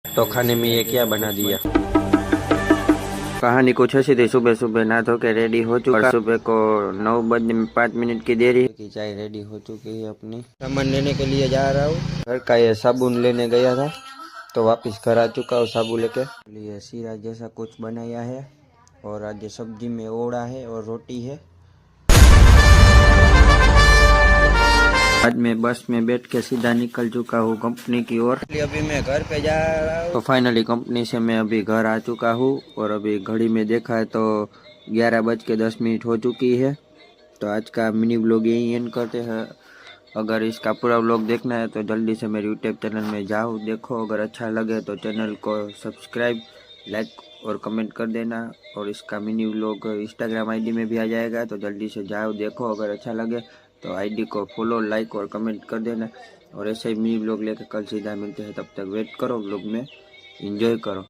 तो खाने में ये क्या बना दिया। कहानी कुछ ऐसी थी। सुबह सुबह नहा धो के रेडी हो चुका। और सुबह को 9 बजने में 5 मिनट की देरी की चाय रेडी हो चुकी है। अपनी सामान लेने के लिए जा रहा हूँ। घर का ये साबुन लेने गया था तो वापस घर आ चुका हूँ साबुन लेके। लिए सीरा जैसा कुछ बनाया है और आज सब्जी में ओड़ा है और रोटी है। आज मैं बस में बैठ के सीधा निकल चुका हूँ कंपनी की ओर। अभी मैं घर पे जा रहा हूँ। तो फाइनली कंपनी से मैं अभी घर आ चुका हूँ और अभी घड़ी में देखा है तो 11:10 हो चुकी है। तो आज का मिनी व्लॉग यही एंड करते हैं। अगर इसका पूरा व्लॉग देखना है तो जल्दी से मेरे यूट्यूब चैनल में जाओ, देखो। अगर अच्छा लगे तो चैनल को सब्सक्राइब, लाइक और कमेंट कर देना। और इसका मिनी व्लॉग इंस्टाग्राम आईडी में भी आ जाएगा, तो जल्दी से जाओ, देखो। अगर अच्छा लगे तो आईडी को फॉलो, लाइक और कमेंट कर देना। और ऐसे ही मिनी व्लॉग लेकर कल सीधा मिलते हैं। तब तक वेट करो, व्लॉग में एंजॉय करो।